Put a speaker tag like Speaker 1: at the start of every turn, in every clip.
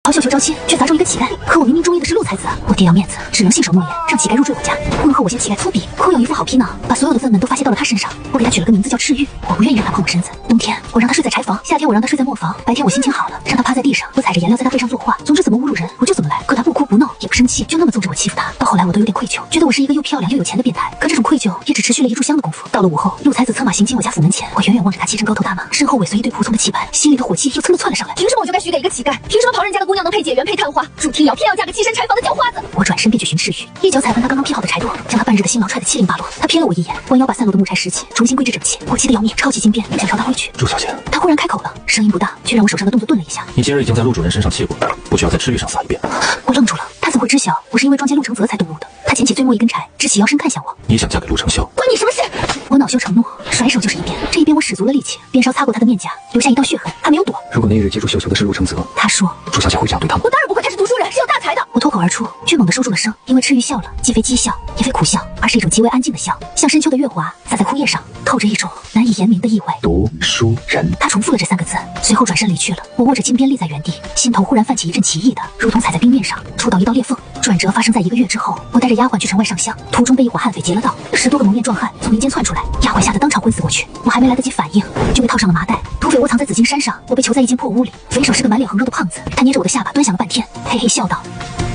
Speaker 1: 好绣球招亲，却砸中一个乞丐。可我明明中意的是陆才子啊！我爹要面子，只能信守诺言，让乞丐入赘我家。问候我嫌乞丐粗鄙，空有一副好皮囊，把所有的愤懑都发泄到了他身上。我给他取了个名字叫赤玉，我不愿意让他碰我身子。冬天我让他睡在柴房，夏天我让他睡在磨房，白天我心情好了，让他趴在地上，我踩着颜料在他背上作画。总之怎么侮辱人，我就怎么来。可他不哭不闹，也不生气，就那么纵着我欺负他。到后来我都有点愧疚，觉得我是一个又漂亮又有钱的变态。可这种愧疚也只持续了一炷香的功夫。到了午后，陆才子策马行进我家府门前，我远远望着他骑乘高头大马，身后尾随一队仆从的棋盘，心里的火气又蹭地窜了上来。凭什么我就该许给一个乞丐？凭什么旁人家的姑娘能配解元配探花，主听瑶偏要嫁个栖身柴房的叫花子？我转身便去寻赤玉，一脚踩翻他刚刚劈好的柴垛，将他半日的辛劳踹得七零八落。他瞥了我一眼，弯腰把散落的木柴拾起，重新归置整齐。我气得要命，抄起金鞭想朝他挥去。
Speaker 2: 陆小姐，
Speaker 1: 他忽然开口了，声音不大，却让我手上的动作顿了一下。
Speaker 2: 你今儿已经在陆主任身上气过，不需要在赤玉上撒一遍。
Speaker 1: 我愣住了，他怎会知晓我是因为撞见陆承泽才动怒的？他捡起最末一根柴，直起腰身看向我。
Speaker 2: 你想嫁给陆承修？
Speaker 1: 关你什么事？我恼羞成怒，甩手就是一鞭。这一鞭我使足了力气，鞭梢擦过他的面颊，留下一道血痕。他没有躲。
Speaker 2: 如果那日接住绣球的是陆承泽，
Speaker 1: 他说，
Speaker 2: 朱小姐会这样对他吗？
Speaker 1: 我当然不会，他是读书人，是有大才的。我脱口而出，却猛地收住了声，因为赤玉笑了，既非讥笑，也非苦笑，而是一种极为安静的笑，像深秋的月华洒在枯叶上，透着一种难以言明的意味。
Speaker 2: 读书人。
Speaker 1: 他重复了这3个字，随后转身离去了。我握着金鞭立在原地，心头忽然泛起一阵奇异的，如同踩在冰面上触到一道裂缝。转折发生在1个月之后，我带着丫鬟去城外上香，途中被一伙悍匪劫了道，10多个蒙面壮汉从林间窜出来，丫鬟吓得当场昏死过去。我还没来得及反应，就被套上了麻袋。土匪窝藏在紫金山上，我被囚在一间破屋里。匪首是个满脸横肉的胖子，他捏着我的下巴端详了半天，嘿嘿笑道：“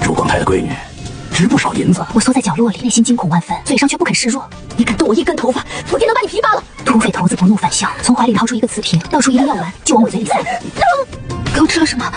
Speaker 3: 朱光泰的闺女，值不少银子。”
Speaker 1: 我缩在角落里，内心惊恐万分，嘴上却不肯示弱。你敢动我1根头发，我定能把你皮扒了！土匪头子不怒反笑，从怀里掏出一个瓷瓶，倒出一粒药丸，就往我嘴里塞。给我吃了什么？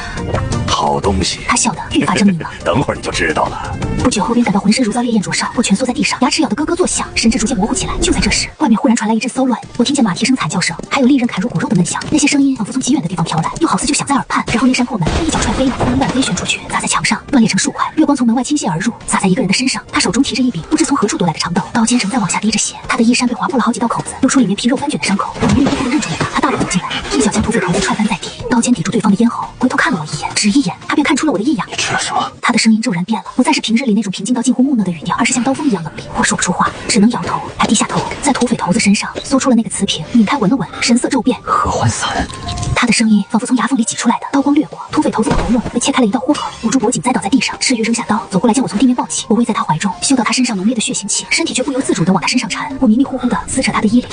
Speaker 3: 好东西。
Speaker 1: 他笑得愈发狰狞了。
Speaker 3: 等会儿你就知道了。
Speaker 1: 不久后便感到浑身如遭烈焰灼烧，我蜷缩在地上，牙齿咬得咯咯作响，神志逐渐模糊起来。就在这时，外面忽然传来一阵骚乱，我听见马蹄声、惨叫声，还有利刃砍入骨肉的闷响。那些声音仿佛从极远的地方飘来，又好似就响在耳畔。然后那扇破门被一脚踹飞了，门板飞旋出去，砸在墙上，断裂成数块。月光从门外倾泻而入，洒在一个人的身上。他手中提着一柄不知从何处夺来的长刀，刀尖仍在往下滴着血。他的衣衫被划破了好几道口子，露出里面皮肉翻卷的伤口。我迷迷糊糊地认出了他，他大步走进来，一脚将土匪头子踹翻在地，刀尖抵住对方的咽喉，回头看了我一眼，只一眼，他便看出了我的异样。
Speaker 2: 你吃了什么？
Speaker 1: 他的声音骤然变了，不再是平日里那种平静到近乎木讷的语调，而是像刀锋一样冷厉。我说不出话，只能摇头。他低下头，在土匪头子身上搜出了那个瓷瓶，拧开闻了闻，神色骤变。
Speaker 2: 合欢散。
Speaker 1: 他的声音仿佛从牙缝里挤出来的，刀光掠过，土匪头子的喉咙被切开了一道豁口，捂住脖颈，栽倒在地上。赤玉扔下刀，走过来将我从地面抱起，我偎在他怀中，嗅到他身上浓烈的血腥气，身体却不由自主地往他身上缠。我迷迷糊糊地撕扯他的衣领。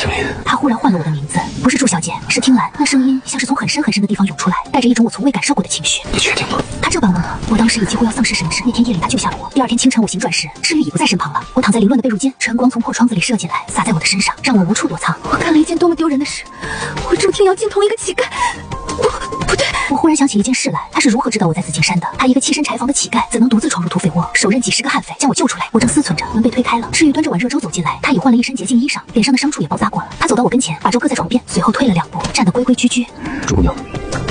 Speaker 1: 他忽然唤了我的名字，不是祝小姐，是听兰。那声音像是从很深很深的地方涌出来，带着一种我从未感受过的情绪。
Speaker 2: 你确定吗？他
Speaker 1: 这般问我，我当时已几乎要丧失神智。那天夜里他救下了我，第2天清晨我醒转时，赤玉已不在身旁了。我躺在凌乱的被褥间，晨光从破窗子里射进来，洒在我的身上，让我无处躲藏。我干了一件多么丢人的事！我助听瑶竟同一个乞丐。不对，我忽然想起一件事来，他是如何知道我在紫金山的？他一个栖身柴房的乞丐，怎能独自闯入土匪窝，手刃几10个悍匪将我救出来？我正思忖着，门被推开了，赤玉端着碗热粥走进来，他已换了一身洁净衣裳，脸上的伤处也包扎过了。他走到我跟前，把粥搁在床边，随后退了2步，站得规规矩矩。
Speaker 2: 朱姑娘，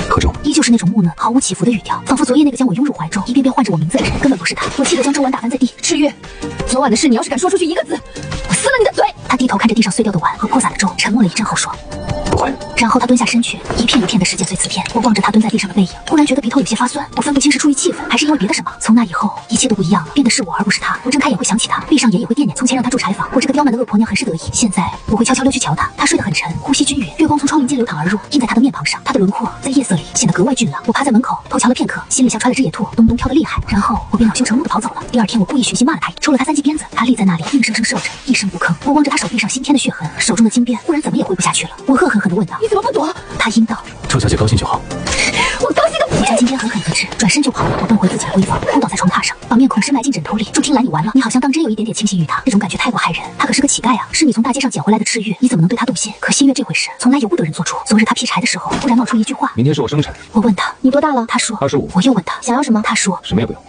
Speaker 2: 喝粥。
Speaker 1: 依旧是那种木讷、毫无起伏的语调，仿佛昨夜那个将我拥入怀中、一遍遍唤着我名字的人根本不是他。我气得将粥碗打翻在地。赤玉，昨晚的事，你要是敢说出去1个字，我撕了你的嘴！他低头看着地上碎掉的碗和泼洒的粥，沉默了一阵后说：“
Speaker 2: 不会。”
Speaker 1: 然后他蹲下身去，一片一片的拾捡碎瓷片。我望着他蹲在地上的背影，忽然觉得鼻头有些发酸。我分不清是出于气愤，还是因为别的什么。从那以后，一切都不一样了，变得是我而不是他。我睁开眼会想起他，闭上眼也会惦念从前让他住柴房。我这个刁蛮的恶婆娘很是得意。现在我会悄悄溜去瞧他，他睡得很沉，呼吸均匀，月光从窗棂间流淌而入，映在他的面庞上，他的轮廓在夜色里显得格外俊朗。我趴在门口偷瞧了片刻，心里像揣了只野兔，咚咚跳得厉害。然后我便恼羞成怒地跑走了。第2天我故意寻衅骂了他，抽了他3记鞭子，他立在那里硬生生射着，一声不吭。我望着他手臂上新添的血痕，手中的金鞭忽然怎么也挥不下去了。我恶狠狠地问道：“你怎么不躲？”他应道：“
Speaker 2: 周小姐高兴就好。”
Speaker 1: 我高兴个屁！我将金鞭狠狠一掷，转身就跑。我奔回自己的闺房，扑倒在床榻上，把面孔深埋进枕头里。祝听兰，你完了！你好像当真有一点点倾心于他，这种感觉太过害人。他可是个乞丐啊，是你从大街上捡回来的赤玉，你怎么能对他动心？可心愿这回事，从来由不得人做主。昨日他劈柴的时候，忽然冒出一句话：“
Speaker 2: 明天是我生辰。”
Speaker 1: 我问他：“你多大了？”他说
Speaker 2: ：“25。”
Speaker 1: 我又问他
Speaker 4: 想要什么，
Speaker 1: 他说：“
Speaker 2: 什么也不用。”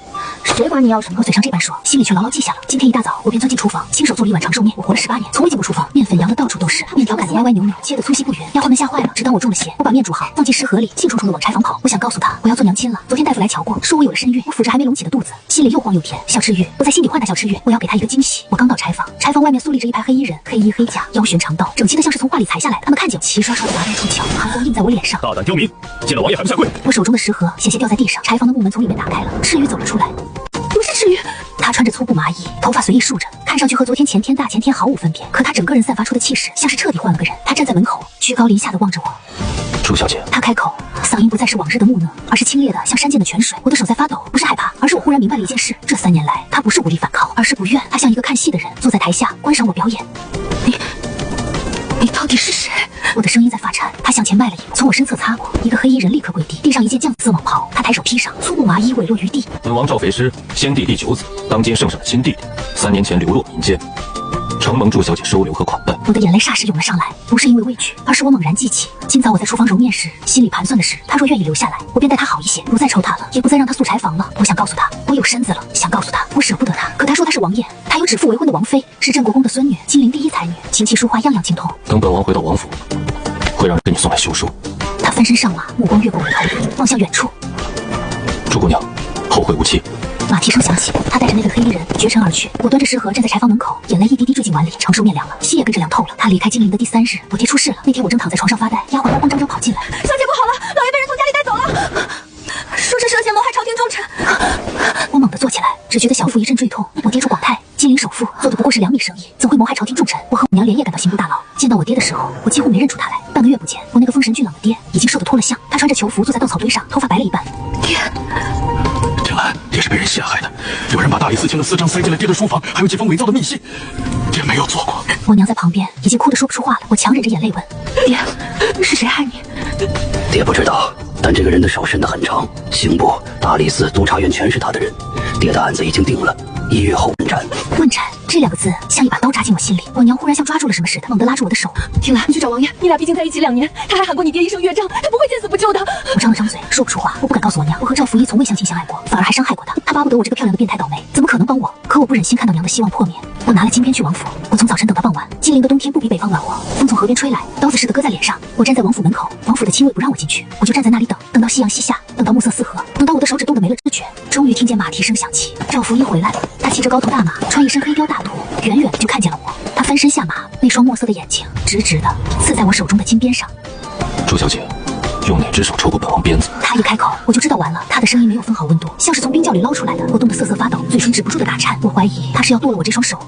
Speaker 4: 谁管你要什么？
Speaker 1: 我嘴上这般说，心里却牢牢记下了。今天一大早，我便钻进厨房，亲手做了一碗长寿面。我活了18年，从未进过厨房，面粉扬的到处都是，面条擀得歪歪扭扭，切得粗细不匀。丫鬟们吓坏了，只当我中了邪。我把面煮好，放进食盒里，气冲冲地往柴房跑。我想告诉他，我要做娘亲了。昨天大夫来瞧过，说我有了身孕。我抚着还没隆起的肚子，心里又慌又甜。小赤玉，我在心里唤他小赤玉，我要给他一个惊喜。我刚到柴房，柴房外面肃立着一排黑衣人，黑衣黑甲，腰悬长刀，整齐的像是从画里裁下来的。他们看见我，齐刷刷的拔刀出鞘，寒光映在我脸上。
Speaker 3: 大胆刁民，见了王爷还不下跪！
Speaker 1: 我手中的食盒险些掉在地上，柴房的木门从里面打开了，赤玉走了出来。不是赤玉，他穿着粗布麻衣，头发随意梳着，看上去和昨天、前天、大前天毫无分别。可他整个人散发出的气势，像是彻底换了个人。他站在门口，居高临下的望着我。
Speaker 2: 朱小姐，
Speaker 1: 他开口，嗓音不再是往日的木讷，而是清冽的像山涧的泉水。我的手在发抖，不是害怕，而是我忽然明白了一件事：这3年来，他不是无力反抗，而是不愿。他像一个看戏的人，坐在台下观赏我表演。你到底是谁？我的声音在发颤。他向前迈了一步，从我身侧擦过，一个黑衣人立刻跪地，地上一件酱紫色蟒袍。他抬手披上，粗布麻衣委落于地。
Speaker 2: 本王赵肥师，先帝第9子，当今圣上的亲弟弟，3年前流落民间，承蒙朱小姐收留和款待。
Speaker 1: 我的眼泪霎时涌了上来，不是因为畏惧，而是我猛然记起今早我在厨房揉面时，心里盘算的是，他若愿意留下来，我便待他好一些，不再抽他了，也不再让他宿柴房了。我想告诉他，我有身子了，想告诉他，我舍不得他。可他说他是王爷，他有指腹为婚的王妃，是镇国公的孙女，金陵第1才女，琴棋书画样样精通。
Speaker 2: 等本王回到王府，会让人给你送来休书。
Speaker 1: 他翻身上马，目光越过我头，望向远处。
Speaker 2: 朱姑娘，后会无期。
Speaker 1: 马蹄声响起，他带着那个黑衣人绝尘而去。我端着食盒站在柴房门口，眼泪一滴滴坠进碗里，承受面凉了，心也跟着凉透了。他离开金陵的第3日，我爹出事了。那天我正躺在床上发呆，丫鬟慌慌张张跑进来：“
Speaker 4: 小姐不好了，老爷被人从家里带走了，说是涉嫌谋害朝廷重臣。”
Speaker 1: 我猛地坐起来，只觉得小腹一阵坠痛。我爹朱广泰，金陵首富，做的不过是2米生意，怎会谋害朝廷重臣？我和我娘连夜赶到刑部大牢，见到我爹的时候，我几乎没认出他来。半个月不见，我那个丰神俊朗的爹已经瘦得脱了相。他穿着囚服坐在稻草堆上，头发白了一半。
Speaker 4: 爹。
Speaker 3: 景兰，爹是被人陷害的，有人把大理寺卿的私章塞进了爹的书房，还有几封伪造的密信，爹没有做过。
Speaker 1: 我娘在旁边已经哭得说不出话了，我强忍着眼泪问：“
Speaker 4: 爹，是谁害你？”
Speaker 3: 爹不知道，但这个人的手伸得很长，刑部、大理寺、督察院全是他的人。爹的案子已经定了，1月后问斩。
Speaker 1: 问斩这2个字像一把刀扎进我心里。我娘忽然像抓住了什么似的，猛地拉住我的手。
Speaker 4: 景兰，你去找王爷，你俩毕竟在一起2年，他还喊过你爹一声岳丈，他不会见死不救的。
Speaker 1: 我张了张嘴，说不出话。我不敢告诉我娘，我和赵福一从未相亲相爱过，反而还伤害过他。他巴不得我这个漂亮的变态倒霉，怎么可能帮我？可我不忍心看到娘的希望破灭。我拿了金鞭去王府，我从早晨等到傍晚。金陵的冬天不比北方暖和，风从河边吹来，刀子似的割在脸上。我站在王府门口，王府的亲卫不让我进去，我就站在那里等，等到夕阳西下，等到暮色四合，等到我的手指冻得没了知觉。终于听见马蹄声响起，赵福一回来了。他骑着高头大马，穿一身黑貂大图，远远的就看见了我。他翻身下马，那双墨色的眼睛直直的刺在我手中的金鞭上。
Speaker 2: 朱小姐，用哪只手抽过本王鞭子？
Speaker 1: 他一开口，我就知道完了。他的声音没有分好温度，像是从冰窖里捞出来的。我冻得瑟瑟发抖，嘴唇止不住的打颤。我怀疑他是要剁了我这双手。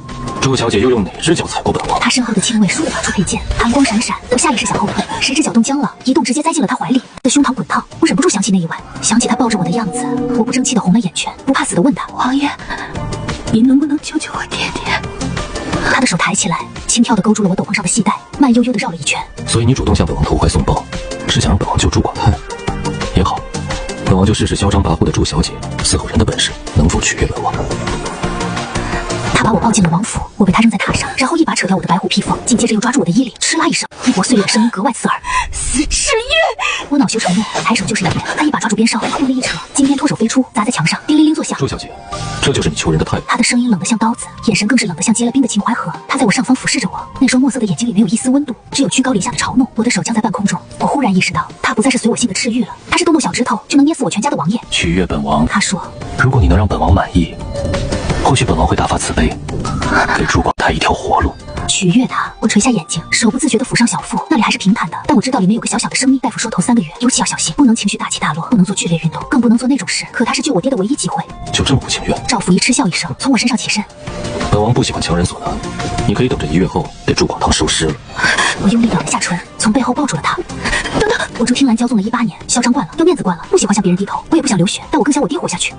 Speaker 2: 朱小姐又用哪只脚踩过本王？
Speaker 1: 他身后的亲卫倏地拔出佩剑，寒光闪闪。我下意识想后退，谁知脚动僵了，一动直接栽进了他怀里，的胸膛滚烫。我忍不住想起那一晚，想起他抱着我的样子，我不争气的红了眼圈，不怕死的问他：“
Speaker 4: 王爷，你能不能救救我爹爹？”
Speaker 1: 他的手抬起来，轻飘的勾住了我斗篷上的系带，慢悠悠的绕了一圈。
Speaker 2: 所以你主动向本王投怀送抱，是想让本王救朱广泰？也好，本王就试试嚣张跋扈的朱小姐伺候人的本事能否取悦本王。
Speaker 1: 他把我抱进了王府，我被他扔在榻上，然后一把扯掉我的白狐披风，紧接着又抓住我的衣领，哧啦一声，一搏碎裂的声音格外刺耳。
Speaker 4: 死赤玉！
Speaker 1: 我恼羞成怒，抬手就是一鞭。他一把抓住鞭梢，用力一扯，金鞭脱手飞出，砸在墙上，叮铃铃作响。
Speaker 2: 朱小姐，这就是你求人的态度。
Speaker 1: 他的声音冷得像刀子，眼神更是冷得像结了冰的秦淮河。他在我上方俯视着我，那双墨色的眼睛里没有一丝温度，只有居高临下的嘲弄。我的手僵在半空中，我忽然意识到，他不再是随我姓的赤玉了，他是动动小指头就能捏死我全家的王爷。
Speaker 2: 取悦本王，
Speaker 1: 他说，
Speaker 2: 如果你能让本王满意，或许本王会大发慈悲，给朱广泰一条活路。
Speaker 1: 取悦他，我垂下眼睛，手不自觉地抚上小腹，那里还是平坦的，但我知道里面有个小小的生命。大夫说头3个月尤其要小心，不能情绪大起大落，不能做剧烈运动，更不能做那种事。可他是救我爹的唯一机会，
Speaker 2: 就这么不情愿？
Speaker 1: 赵福一嗤笑一声，从我身上起身。
Speaker 2: 本王不喜欢强人所难，你可以等着1月后给朱广泰收尸了。
Speaker 1: 我用力咬了下唇，从背后抱住了他。等等，我驻听兰骄纵了18年，嚣张惯了，要面子惯了，不喜欢向别人低头。我也不想流血，但我更想我爹活下去。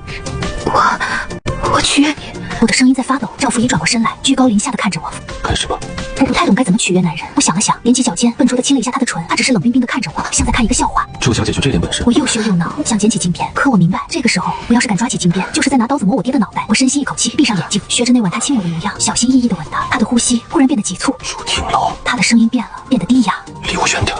Speaker 4: 我取悦你。
Speaker 1: 我的声音在发抖。赵福一转过身来，居高临下的看着我。
Speaker 2: 开始吧。
Speaker 1: 我不太懂该怎么取悦男人。我想了想，踮起脚尖，笨拙的亲了一下他的唇。他只是冷冰冰的看着我，像在看一个笑话。
Speaker 2: 朱小姐就这点本事？
Speaker 1: 我又羞又恼，想捡起金鞭，可我明白，这个时候我要是敢抓起金鞭，就是在拿刀子磨我爹的脑袋。我深吸一口气，闭上眼睛，学着那晚他亲我的模样，小心翼翼的吻他。他的呼吸忽然变得急促，
Speaker 2: 朱听牢。
Speaker 1: 他的声音变了，变得低哑。
Speaker 2: 离我远点。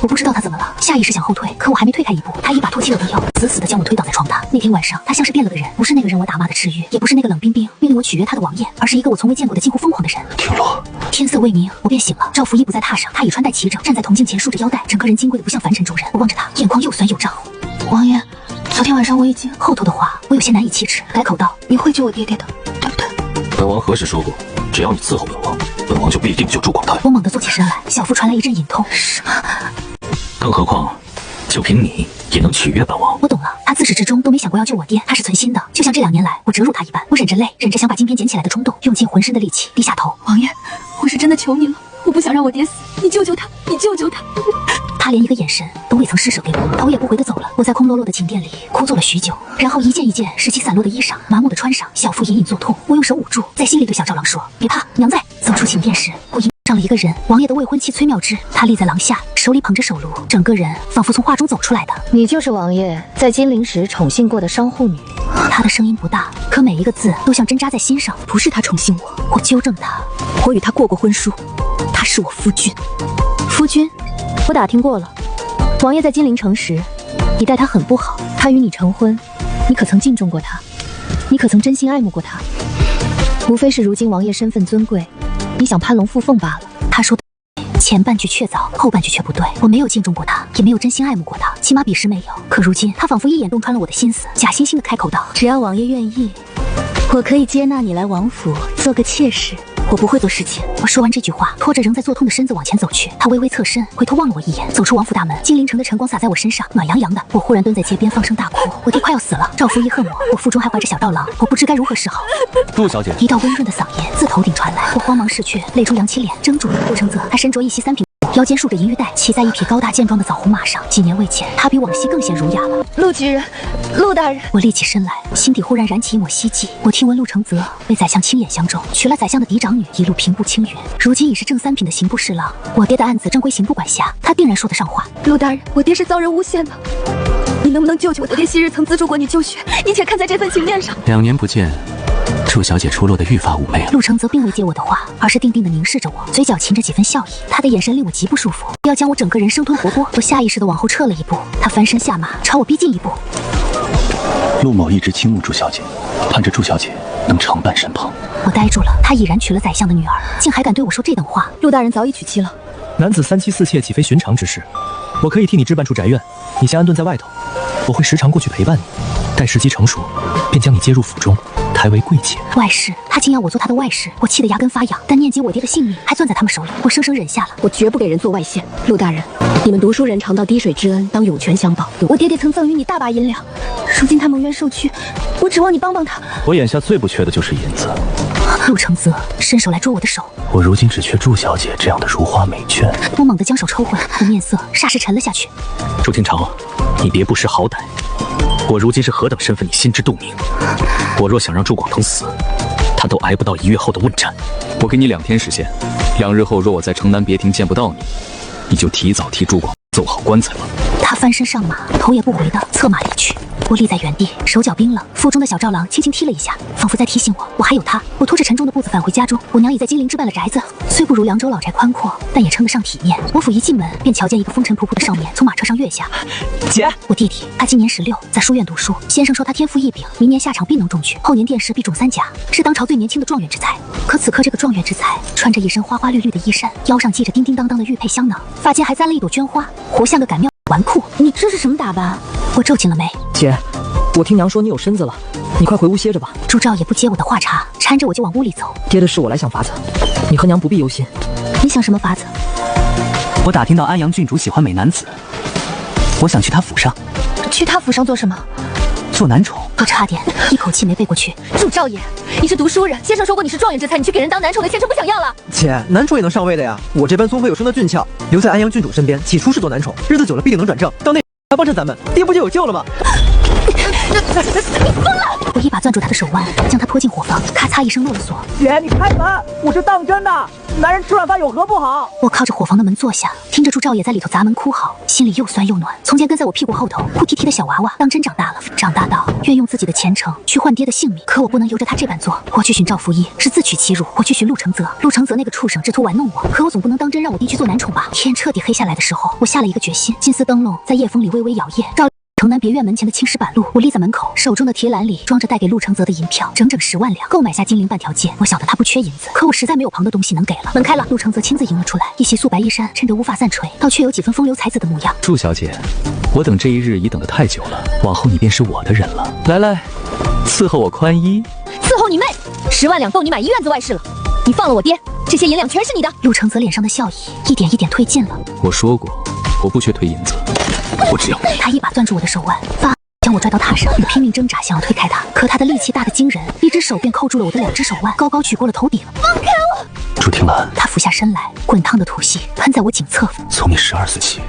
Speaker 1: 我不知道他怎么了，下意识想后退，可我还没退开一步，他一把托起我的腰，死死的将我推倒在床榻。那天晚上，他像是变了个人，不是那个人我打骂的赤玉，也不是那个冷冰冰命令我取悦他的王爷，而是一个我从未见过的近乎疯狂的人。
Speaker 2: 听牢。
Speaker 1: 天色未明，我便醒了。赵福一不在榻上，他以穿戴齐整，站在铜镜前束着腰带，整个人金贵的不像凡尘中人。我望着他，眼眶又酸又胀。
Speaker 4: 王爷，昨天晚上我已经……
Speaker 1: 后头的话我有些难以启齿，改口道：“
Speaker 4: 你会救我爹爹的，对不对？”
Speaker 2: 本王何时说过，只要你伺候本王，本王就必定救朱广泰？
Speaker 1: 我猛地坐起身来，小腹传来一阵隐痛。
Speaker 2: 更何况，就凭你也能取悦本王？
Speaker 1: 我懂了，他自始至终都没想过要救我爹，他是存心的，就像这2年来我折辱他一般。我忍着泪，忍着想把金边捡起来的冲动，用尽浑身的力气低下头。
Speaker 4: 王爷，我是真的求你了，我不想让我爹死，你救救他，你救救他。
Speaker 1: 他连一个眼神都未曾施舍给我，头也不回地走了。我在空落落的寝殿里枯坐了许久，然后一件一件拾起散落的衣裳，麻木地穿上，小腹隐隐作痛。我用手捂住，在心里对小赵郎说：“别怕，娘在。”走出寝殿时，我迎上了一个人，王爷的未婚妻崔妙芝。她立在廊下，手里捧着手炉，整个人仿佛从画中走出来的。
Speaker 5: 你就是王爷在金陵时宠幸过的商户女。
Speaker 1: 她的声音不大，可每一个字都像针扎在心上。
Speaker 4: 不是他宠幸我，
Speaker 1: 我纠正他，
Speaker 4: 我与他过过婚书，他是我夫君。
Speaker 5: 夫君，我打听过了，王爷在金陵城时，你待他很不好。他与你成婚，你可曾敬重过他？你可曾真心爱慕过他？无非是如今王爷身份尊贵，你想攀龙附凤罢了。
Speaker 1: 他说的前半句确凿，后半句却不对。我没有敬重过他，也没有真心爱慕过他，起码彼时没有。可如今，他仿佛一眼洞穿了我的心思，假惺惺地开口道：“
Speaker 5: 只要王爷愿意，我可以接纳你来王府做个妾室。”
Speaker 1: 我不会做侍妾。我说完这句话，拖着仍在作痛的身子往前走去。他微微侧身，回头望了我一眼，走出王府大门。金陵城的晨光洒在我身上，暖洋洋的。我忽然蹲在街边放声大哭，我爹快要死了，赵夫一恨我，我腹中还怀着小赵郎，我不知该如何是好。
Speaker 2: 陆小姐，
Speaker 1: 一道温润的嗓音自头顶传来，我慌忙视去，泪珠扬起脸，怔住了。陆承泽还身着一袭3品，腰间束着银玉带，骑在一匹高大健壮的枣红马上。几年未见，他比往昔更显儒雅了。
Speaker 5: 陆举人，陆大人，
Speaker 1: 我立起身来，心底忽然燃起一抹希冀。我听闻陆承泽为宰相亲眼相中，娶了宰相的嫡长女，一路平步青云，如今已是正3品的刑部侍郎。我爹的案子正归刑部管辖，他定然说得上话。
Speaker 4: 陆大人，我爹是遭人诬陷的，你能不能救救我？我爹昔日曾资助过你就学，你且看在这份情面上。
Speaker 2: 2年不见，祝小姐出落得愈发妩媚了。
Speaker 1: 陆承泽并未接我的话，而是定定地凝视着我，嘴角噙着几分笑意。他的眼神令我极不舒服，要将我整个人生吞活剥。我下意识地往后撤了一步，他翻身下马，朝我逼近一步。
Speaker 2: 陆某一直倾慕祝小姐，盼着祝小姐能常伴身旁。
Speaker 1: 我呆住了，他已然娶了宰相的女儿，竟还敢对我说这等话。
Speaker 4: 陆大人早已娶妻了，
Speaker 6: 男子3妻4妾岂非寻常之事？我可以替你置办出宅院，你先安顿在外头，我会时常过去陪伴你，待时机成熟，便将你接入府中，抬为贵妾。
Speaker 1: 外室，他竟要我做他的外室，我气得牙根发痒，但念及我爹的性命还攥在他们手里，我生生忍下了。
Speaker 4: 我绝不给人做外线。陆大人，你们读书人尝到滴水之恩，当涌泉相报。我爹爹曾赠予你大把银两，如今他蒙冤受屈，我指望你帮帮他。
Speaker 2: 我眼下最不缺的就是银子。
Speaker 1: 陆承泽伸手来捉我的手，
Speaker 2: 我如今只缺祝小姐这样的如花美眷。
Speaker 1: 我猛地将手抽回，我面色霎时沉了下去。
Speaker 2: 祝廷长，你别不识好歹，我如今是何等身份，你心知肚明。我若想让祝广腾死，他都挨不到1月后的问斩。我给你2天时间，2日后若我在城南别厅见不到你，你就提早替祝广奏好棺材吧。
Speaker 1: 他翻身上马，头也不回地策马离去。我立在原地，手脚冰冷。腹中的小赵郎轻轻踢了一下，仿佛在提醒我还有他。我拖着沉重的步子返回家中。我娘已在金陵置办了宅子，虽不如凉州老宅宽阔，但也称得上体面。我府一进门，便瞧见一个风尘仆仆的少年从马车上跃下。
Speaker 6: 姐，
Speaker 1: 我弟弟，他今年16，在书院读书。先生说他天赋异禀，明年下场必能中举，后年殿试必中3甲，是当朝最年轻的状元之才。可此刻这个状元之才，穿着一身花花绿绿的衣衫，腰上系着叮叮当当的玉佩香囊，发间还簪了一朵绢花，活像个赶庙纨绔。
Speaker 5: 你这是什么打扮？
Speaker 1: 我皱紧了眉。
Speaker 6: 姐，我听娘说你有身子了，你快回屋歇着吧。
Speaker 1: 祝兆也不接我的话茬，搀着我就往屋里走。
Speaker 6: 爹的事我来想法子，你和娘不必忧心。
Speaker 1: 你想什么法子？
Speaker 7: 我打听到安阳郡主喜欢美男子，我想去他府上。
Speaker 5: 去他府上做什么？
Speaker 7: 做男宠。
Speaker 1: 我差点一口气没背过去。
Speaker 4: 祝兆也，你是读书人，先生说过你是状元之才，你去给人当男宠的，先生不想要了。
Speaker 8: 姐，男宠也能上位的呀。我这般聪慧有声的俊俏，留在安阳郡主身边，起初是做男宠，日子久了必定能转正，到那还帮衬咱们，爹不就有救了吗？
Speaker 4: 你疯了！
Speaker 1: 我一把攥住他的手腕，将他拖进火房，咔嚓一声落了锁。
Speaker 8: 姐，你开门，我是当真的。男人吃软饭有何不好？
Speaker 1: 我靠着火房的门坐下，听着祝兆也在里头砸门哭嚎，心里又酸又暖。从前跟在我屁股后头哭啼啼的小娃娃，当真长大了，长大到愿用自己的前程去换爹的性命。可我不能由着他这般做。我去寻赵福一是自取其辱，我去寻陆承泽，陆承泽那个畜生只图玩弄我，可我总不能当真让我弟去做男宠吧？天彻底黑下来的时候，我下了一个决心。金丝灯笼在夜风里微微摇曳，照城南别院门前的青石板路，我立在门口，手中的铁篮里装着带给陆承泽的银票，整整10万两，够买下金陵半条街。我晓得他不缺银子，可我实在没有旁的东西能给了。门开了，陆承泽亲自迎了出来，一袭素白衣衫，衬着乌发散垂，倒却有几分风流才子的模样。
Speaker 2: 祝小姐，我等这一日已等得太久了，往后你便是我的人了。来来，伺候我宽衣。
Speaker 4: 伺候你妹！10万两够你买1院子外室了。你放了我爹，这些银两全是你的。
Speaker 1: 陆承泽脸上的笑意一点一点褪尽了。
Speaker 2: 我说过，我不缺推银子，我只要你。
Speaker 1: 他一把攥住我的手腕，将我拽到榻上，我拼命挣扎，想要推开他，可他的力气大得惊人，一只手便扣住了我的2只手腕，高高举过了头顶。
Speaker 4: 放开我！
Speaker 3: 朱婷兰，
Speaker 1: 他俯下身来，滚烫的吐息喷在我颈侧。
Speaker 3: 从你12岁起，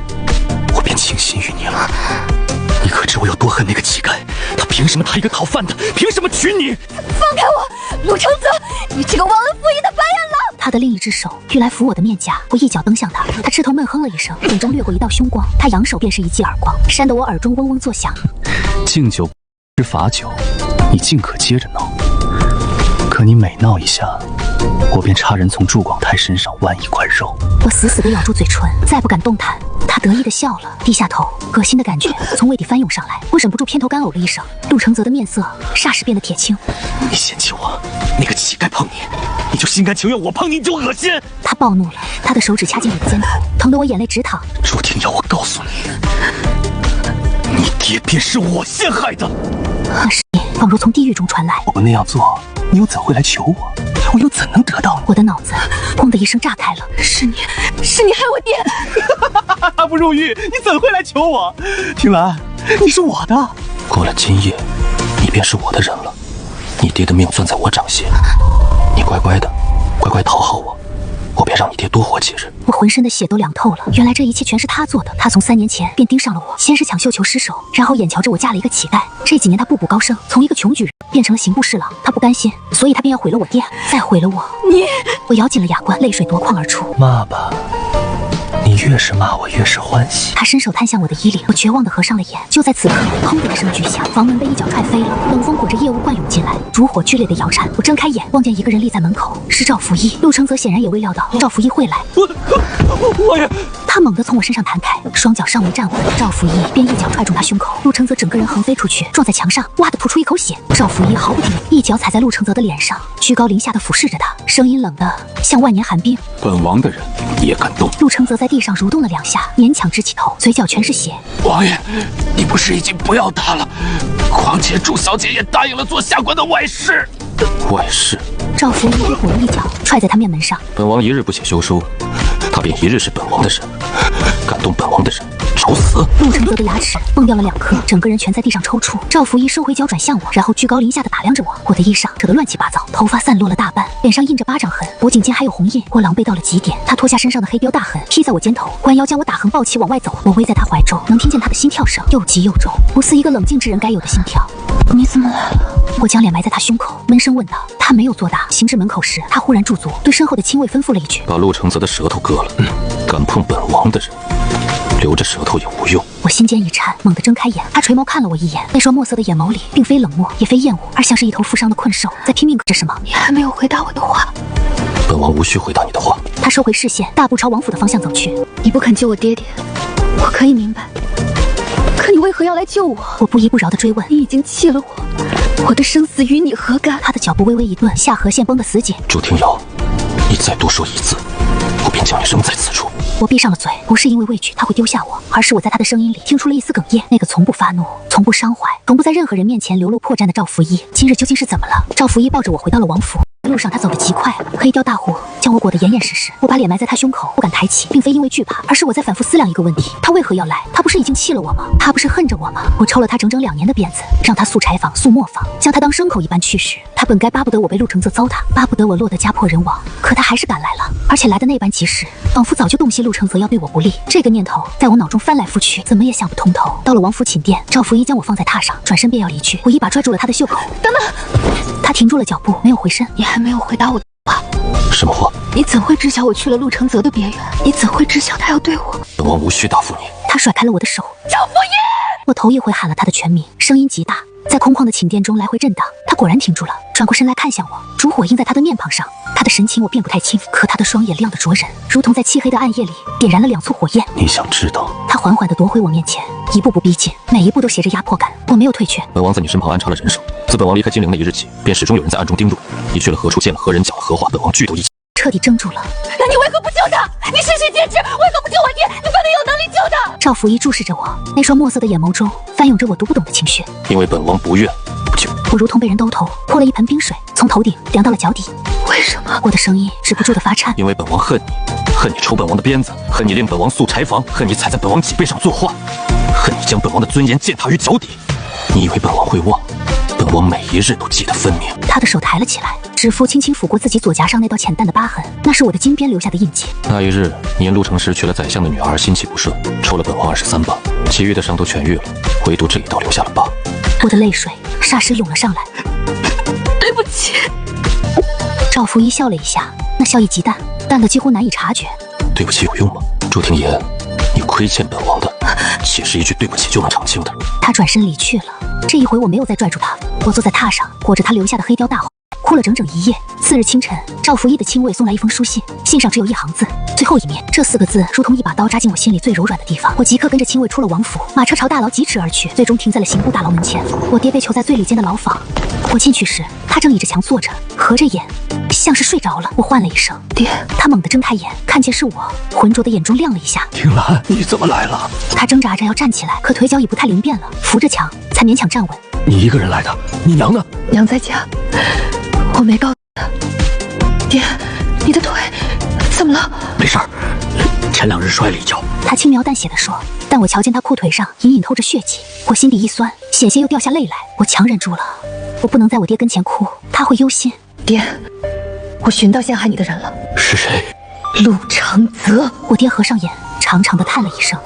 Speaker 3: 我便倾心于你了。你可知我有多恨那个乞丐？
Speaker 2: 凭什么他一个讨饭的，凭什么娶你？
Speaker 4: 放开我，陆承泽，你这个忘恩负义的白眼狼！
Speaker 1: 他的另一只手欲来扶我的面颊，我一脚蹬向他，他斥头闷哼了一声，眼中掠过一道凶光，他扬手便是一记耳光，扇得我耳中嗡嗡作响。
Speaker 3: 敬酒不吃罚酒，你尽可接着闹，可你每闹一下，我便插人从祝广泰身上剜一块肉。
Speaker 1: 我死死地咬住嘴唇，再不敢动弹。他得意地笑了，低下头，恶心的感觉从胃底翻涌上来，我忍不住偏头干呕了一声。陆承泽的面色霎时变得铁青。
Speaker 2: 你嫌弃我，那个乞丐碰你，你就心甘情愿；我碰你，你就恶心。
Speaker 1: 他暴怒了，他的手指掐进我的肩头，疼得我眼泪直淌。
Speaker 2: 朱婷瑶，我告诉你，你爹便是我陷害的。
Speaker 1: 那声音仿若从地狱中传来。
Speaker 3: 我不那样做，你又怎会来求我？我又怎能得到你？
Speaker 1: 我的脑子砰的一声炸开了。
Speaker 4: 是你害我爹！
Speaker 6: 他不入狱，你怎会来求我？婷兰，你是我的。
Speaker 3: 过了今夜，你便是我的人了。你爹的命攥在我掌心，你乖乖的，乖乖讨好我，我便让你爹多活几日。
Speaker 1: 我浑身的血都凉透了，原来这一切全是他做的。他从3年前便盯上了我，先是抢绣球失手，然后眼瞧着我嫁了一个乞丐。这几年他步步高升，从一个穷举人变成了刑部侍郎。他不甘心，所以他便要毁了我爹，再毁了我。我咬紧了牙关，泪水夺眶而出。
Speaker 3: 骂吧，你越是骂我越是欢喜。
Speaker 1: 他伸手探向我的衣领，我绝望地合上了眼。就在此刻，砰的一声巨响，房门被一脚踹飞了，冷风裹着夜雾灌涌进来，烛火剧烈的摇颤。我睁开眼，望见一个人立在门口，是赵福一。陆承泽显然也未料到赵福一会来，
Speaker 2: 我也。
Speaker 1: 他猛地从我身上弹开，双脚尚未站稳，赵福一便一脚踹中他胸口，陆承泽整个人横飞出去，撞在墙上，哇的吐出一口血。赵福一毫不停，一脚踩在陆承泽的脸上，居高临下的俯视着他，声音冷得像万年寒冰。
Speaker 2: 本王的人也敢动？
Speaker 1: 陆承泽在地上蠕动了2下，勉强支起头，嘴角全是血。
Speaker 2: 王爷，你不是已经不要他了？况且祝小姐也答应了做下官的外事。
Speaker 3: 外事？
Speaker 1: 赵福一被鼓了一脚，踹在他面门上。
Speaker 3: 本王一日不写休书，他便一日是本王的人。敢动本王的人，找死！
Speaker 1: 陆承泽的牙齿崩掉了2颗，整个人全在地上抽搐。赵福一收回脚转向我，然后居高临下的打量着我。我的衣裳扯得乱七八糟，头发散落了大半，脸上印着巴掌痕，脖颈间还有红印。我狼狈到了极点。他脱下身上的黑标大痕，披在我肩头，弯腰将我打横抱起往外走。我偎在他怀中，能听见他的心跳声，又急又重，不似一个冷静之人该有的心跳。你怎么来了？我将脸埋在他胸口，闷声问道。他没有作答。行至门口时，他忽然驻足，对身后的亲卫吩咐了一句：“
Speaker 3: 把陆承泽的舌头割了。敢碰本王的人，留着舌头也无用。”
Speaker 1: 我心间一颤，猛地睁开眼。他垂眸看了我一眼，那双墨色的眼眸里并非冷漠，也非厌恶，而像是一头负伤的困兽，在拼命着什么。
Speaker 4: 你还没有回答我的话。
Speaker 3: 本王无需回答你的话。
Speaker 1: 他收回视线，大步朝王府的方向走去。
Speaker 4: 你不肯救我爹爹，我可以明白。可你为何要来救我？
Speaker 1: 我不依不饶地追问。
Speaker 4: 你已经弃了我的生死与你何干？
Speaker 1: 他的脚步微微一顿，下颌线绷得死紧。
Speaker 3: 朱婷瑶，你再多说一字，我便将你扔在此处。
Speaker 1: 我闭上了嘴，不是因为畏惧他会丢下我，而是我在他的声音里听出了一丝哽咽。那个从不发怒、从不伤怀、从不在任何人面前流露破绽的赵福一，今日究竟是怎么了？赵福一抱着我回到了王府。路上他走得极快，黑雕大火将我裹得严严实实。我把脸埋在他胸口，不敢抬起，并非因为惧怕，而是我在反复思量一个问题：他为何要来？他不是已经弃了我吗？他不是恨着我吗？我抽了他整整2年的辫子，让他塑柴坊、塑磨坊，将他当牲口一般驱使。他本该巴不得我被陆承泽糟蹋，巴不得我落得家破人亡，可他还是赶来了，而且来的那般及时，仿佛早就洞悉陆承泽要对我不利。这个念头在我脑中翻来覆去，怎么也想不通透。到了王府寝殿，赵福一将我放在榻上，转身便要离去，我一把拽住了他的袖口。
Speaker 4: 等等！
Speaker 1: 他停住了脚步，没有回身。
Speaker 4: 你还没有回答我的话。
Speaker 3: 什么话？
Speaker 4: 你怎会知晓我去了陆承泽的别院？你怎会知晓他要对我？
Speaker 3: 本王无需答复你。
Speaker 1: 他甩开了我的手。
Speaker 4: 赵福一！
Speaker 1: 我头一回喊了他的全名，声音极大，在空旷的寝殿中来回震荡。他果然停住了，转过身来看向我，烛火映在他的面庞上。他的神情我辨不太清，可他的双眼亮得灼人，如同在漆黑的暗夜里点燃了2簇火焰。
Speaker 3: 你想知道？
Speaker 1: 他缓缓地夺回我面前，一步步逼近，每一步都携着压迫感。我没有退却。
Speaker 3: 本王在你身旁安插了人手，自本王离开金陵的一日起，便始终有人在暗中盯住你去了何处，见了何人，讲了何话，本王俱都一清。
Speaker 1: 彻底怔住了。
Speaker 4: 那你为何不救他？你身先坚持，为何不救我爹？你分明有能力救他。
Speaker 1: 赵福一注视着我，那双墨色的眼眸中翻涌着我读不懂的情绪。
Speaker 3: 因为本王不愿不救。
Speaker 1: 我如同被人兜头，泼了一盆冰水，从头顶凉到了脚底。
Speaker 4: 为什么？
Speaker 1: 我的声音止不住的发颤。
Speaker 3: 因为本王恨你，恨你抽本王的鞭子，恨你令本王塑柴房，恨你踩在本王脊背上作画，恨你将本王的尊严践踏于脚底。你以为本王会忘？本王每一日都记得分明。
Speaker 1: 他的手抬了起来，指腹轻轻抚过自己左颊上那道浅淡的疤痕，那是我的金鞭留下的印记。
Speaker 3: 那一日，你因陆城时娶了宰相的女儿，心气不顺，抽了本王23棒，其余的伤都痊愈了，唯独这一刀留下了疤。
Speaker 1: 我的泪水霎时涌了上来。
Speaker 4: 对不起。
Speaker 1: 赵福一笑了一下，那笑意极淡，淡得几乎难以察觉。
Speaker 3: 对不起有用吗？祝廷言，你亏欠本王的，岂是一句对不起就能偿清的？
Speaker 1: 他转身离去了。这一回我没有再拽住他，我坐在榻上，裹着他留下的黑貂大红，哭了整整一夜。次日清晨，赵福一的亲卫送来一封书信，信上只有一行字，最后一面这4个字如同一把刀扎进我心里最柔软的地方。我即刻跟着亲卫出了王府，马车朝大牢疾驰而去，最终停在了刑部大牢门前。我爹被囚在最里间的牢房，我进去时，他正倚着墙坐着，合着眼，像是睡着了。我唤了一声爹，他猛地睁开眼，看见是我，浑浊的眼中亮了一下。
Speaker 3: 婷兰，你怎么来了？
Speaker 1: 他挣扎着要站起来，可腿脚已不太灵便了，扶着墙才勉强站稳。
Speaker 3: 你一个人来的？你娘呢？
Speaker 4: 娘在家，我没告诉她。爹，你的腿怎么了？
Speaker 3: 没事儿，前2日摔了一跤。
Speaker 1: 他轻描淡写地说，但我瞧见他裤腿上隐隐透着血迹，我心底一酸，险些又掉下泪来。我强忍住了，我不能在我爹跟前哭，他会忧心。
Speaker 4: 爹，我寻到陷害你的人了。
Speaker 3: 是谁？
Speaker 4: 陆长泽。
Speaker 1: 我爹合上眼，长长的叹了一声。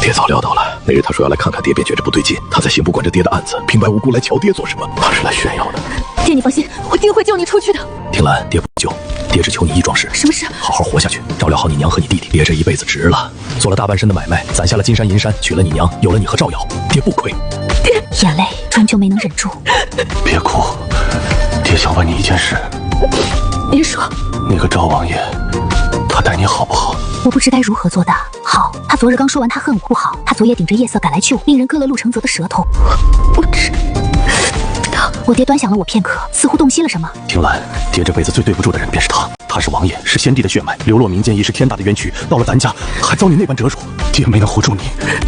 Speaker 9: 爹早料到了，那日他说要来看看爹，便觉着不对劲。他在刑部管着爹的案子，平白无故来瞧爹做什么？他是来炫耀的。
Speaker 4: 爹，你放心，我定会救你出去的。
Speaker 9: 婷兰，爹不救，爹只求你一桩事。
Speaker 4: 什么事？
Speaker 9: 好好活下去，照料好你娘和你弟弟。爹这一辈子值了，做了大半生的买卖，攒下了金山银山，娶了你娘，有了你和赵瑶，爹不亏。
Speaker 4: 爹，
Speaker 1: 眼泪终究没能忍住。
Speaker 3: 别哭，爹想问你一件事。
Speaker 4: 您说。
Speaker 3: 那个赵王爷，他待你好不好？
Speaker 1: 我不知该如何作答。好，他昨日刚说完他恨我不好，他昨夜顶着夜色赶来救我，令人割了陆承泽的舌头。
Speaker 4: 不知道。
Speaker 1: 我爹端详了我片刻，似乎洞悉了什么。
Speaker 3: 婷兰，爹这辈子最对不住的人便是他。他是王爷，是先帝的血脉，流落民间已是天大的冤屈。到了咱家，还遭你那般折辱，爹没能护住你，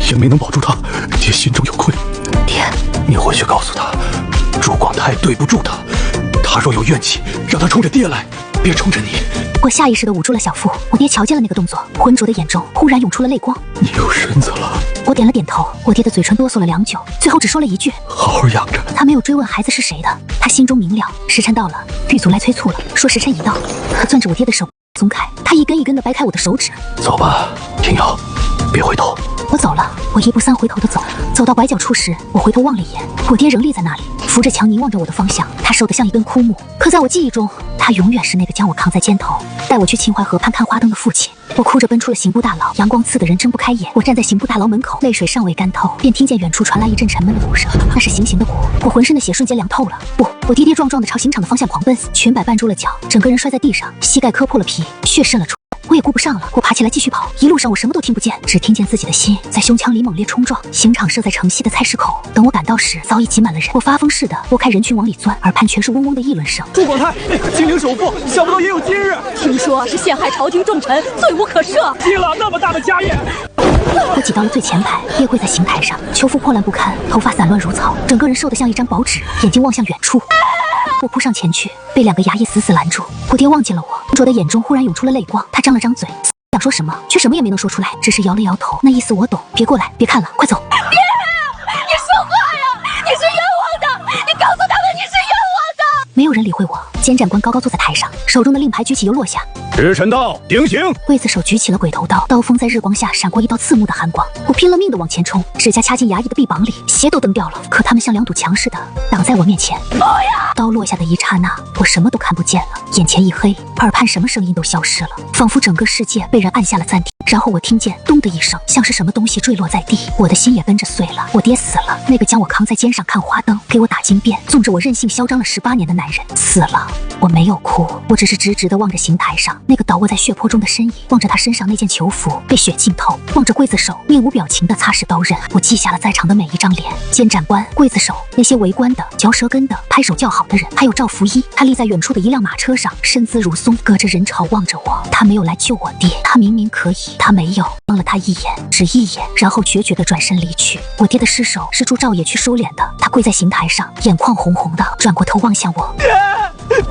Speaker 3: 也没能保住他，爹心中有愧。
Speaker 4: 爹，
Speaker 3: 你回去告诉他，朱广太对不住他。他若有怨气，让他冲着爹来，别冲着你。
Speaker 1: 我下意识地捂住了小腹。我爹瞧见了那个动作，浑浊的眼中忽然涌出了泪光。
Speaker 3: 你有身子了。
Speaker 1: 我点了点头。我爹的嘴唇哆嗦了良久，最后只说了一句：
Speaker 3: 好好养着。
Speaker 1: 他没有追问孩子是谁的，他心中明了，时辰到了，狱卒来催促了，说时辰已到。他攥着我爹的手松开，他一根一根地掰开我的手指。
Speaker 3: 走吧，婷瑶，别回头。
Speaker 1: 我走了，我1步3回头地走。走到拐角处时，我回头望了一眼，我爹仍立在那里，扶着墙凝望着我的方向。他瘦得像一根枯木，可在我记忆中，他永远是那个将我扛在肩头，带我去秦淮河畔看花灯的父亲。我哭着奔出了刑部大牢，阳光刺得人睁不开眼。我站在刑部大牢门口，泪水尚未干透，便听见远处传来一阵沉闷的鼓声，那是行刑的鼓。我浑身的血瞬间凉透了。不，我跌跌撞撞地朝刑场的方向狂奔，裙摆绊住了脚，整个人摔在地上，膝盖磕破了皮，血渗了出。我也顾不上了，我爬起来继续跑。一路上我什么都听不见，只听见自己的心在胸腔里猛烈冲撞。刑场设在城西的菜市口，等我赶到时，早已挤满了人。我发疯似的拨开人群往里钻，耳畔全是嗡嗡的议论声。
Speaker 8: 朱广太，金陵首富，想不到也有今日。
Speaker 4: 听说是陷害朝廷重臣，罪无可赦，
Speaker 8: 积了那么大的家业。
Speaker 1: 我挤到了最前排，跌跪在刑台上，囚服破烂不堪，头发散乱如草，整个人瘦得像一张薄纸，眼睛望向远处。我扑上前去，被2个衙役死死拦住。我爹望见了我，浑浊的眼中忽然涌出了泪光。他张了张嘴，想说什么，却什么也没能说出来，只是摇了摇头。那意思我懂。别过来，别看了，快走。
Speaker 4: 爹，你说话呀！你是冤枉的！你告诉他们你是冤枉的！
Speaker 1: 没有人理会我。监斩官高高坐在台上，手中的令牌举起又落下。
Speaker 9: 时辰到，定刑。
Speaker 1: 刽子手举起了鬼头刀，刀锋在日光下闪过一道刺目的寒光。我拼了命地往前冲，指甲掐进衙役的臂膀里，鞋都蹬掉了。可他们像2堵墙似的挡在我面前。刀落下的一刹那，我什么都看不见了，眼前一黑，耳畔什么声音都消失了，仿佛整个世界被人按下了暂停。然后我听见咚的一声，像是什么东西坠落在地，我的心也跟着碎了。我爹死了，那个将我扛在肩上看花灯，给我打金鞭，纵着我任性嚣张了18年的男人死了。我没有哭，我只是直直地望着刑台上那个倒卧在血泊中的身影，望着他身上那件囚服被血浸透，望着刽子手面无表情地擦拭刀刃。我记下了在场的每一张脸，监斩官、刽子手，那些围观的、嚼舌根的、拍手叫好的人，还有赵福一。他立在远处的一辆马车上，身姿如松，隔着人潮望着我。他没有来救我爹，他明明可以，他没有。望了他一眼，只一眼，然后决绝地转身离去。我爹的尸首是朱少爷去收敛的，他跪在刑台上，眼眶红红的，转过头望向我。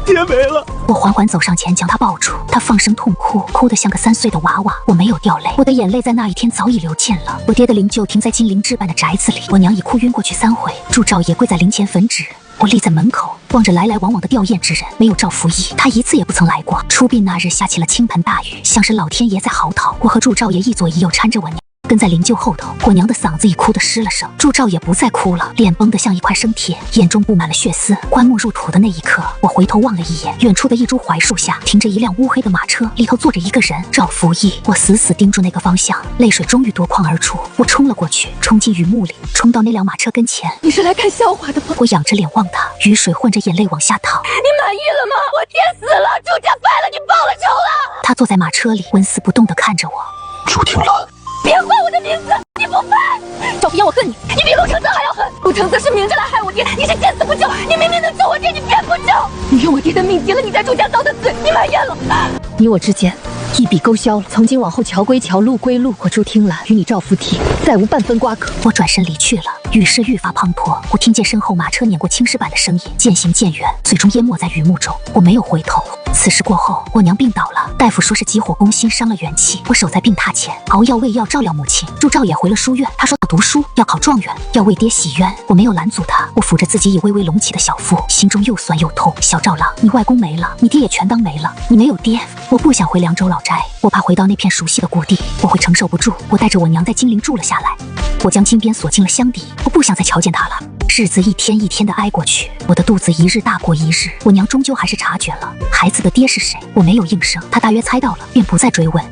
Speaker 3: 爹没了。
Speaker 1: 我缓缓走上前，将他抱住，他放声痛哭，哭得像个3岁的娃娃。我没有掉泪，我的眼泪在那一天早已流尽了。我爹的灵柩停在金陵置办的宅子里，我娘已哭晕过去3回。祝兆也跪在灵前焚纸。我立在门口，望着来来往往的吊唁之人，没有赵福义，他一次也不曾来过。出殡那日下起了倾盆大雨，像是老天爷在嚎啕。我和祝兆也一左一右搀着我娘，跟在灵柩后头。我娘的嗓子已哭得失了声，祝兆也不再哭了，脸绷得像一块生铁，眼中布满了血丝。棺木入土的那一刻，我回头望了一眼，远处的一株槐树下停着一辆乌黑的马车，里头坐着一个人，赵福义。我死死盯住那个方向，泪水终于夺眶而出。我冲了过去，冲进雨幕里，冲到那辆马车跟前。
Speaker 4: 你是来看笑话的吗？
Speaker 1: 我仰着脸望他，雨水混着眼泪往下淌。
Speaker 4: 你满意了吗？我爹死了，朱家败了，你报了仇了。
Speaker 1: 他坐在马车里，纹丝不动地看着我。
Speaker 3: 朱听兰，
Speaker 4: 别唤我的名字，你不配！赵福阳，我恨你，你比陆承泽还要狠。陆承泽是明着来害我爹，你是见死不救。你明明能救我爹，你偏不救。你用我爹的命结了你在朱家遭的罪，你埋怨了。你我之间一笔勾销了，从今往后桥归桥，路归路。我朱听兰与你赵福体再无半分瓜葛。
Speaker 1: 我转身离去了，雨势愈发滂沱。我听见身后马车碾过青石板的声音，渐行渐远，最终淹没在雨幕中。我没有回头。此事过后，我娘病倒了，大夫说是急火攻心，伤了元气。我守在病榻前，熬药喂药，照料母亲。祝兆也回了书院，他说要读书，要考状元，要为爹洗冤。我没有拦阻他，我抚着自己已微微隆起的小腹，心中又酸又痛。小赵郎，你外公没了，你爹也全当没了，你没有爹。我不想回凉州老宅，我怕回到那片熟悉的故地，我会承受不住。我带着我娘在金陵住了下来，我将金鞭锁进了箱底，我不想再瞧见他了。日子一天一天的挨过去，我的肚子一日大过一日。我娘终究还是察觉了孩子的爹是谁，我没有应声，她大约猜到了，便不再追问。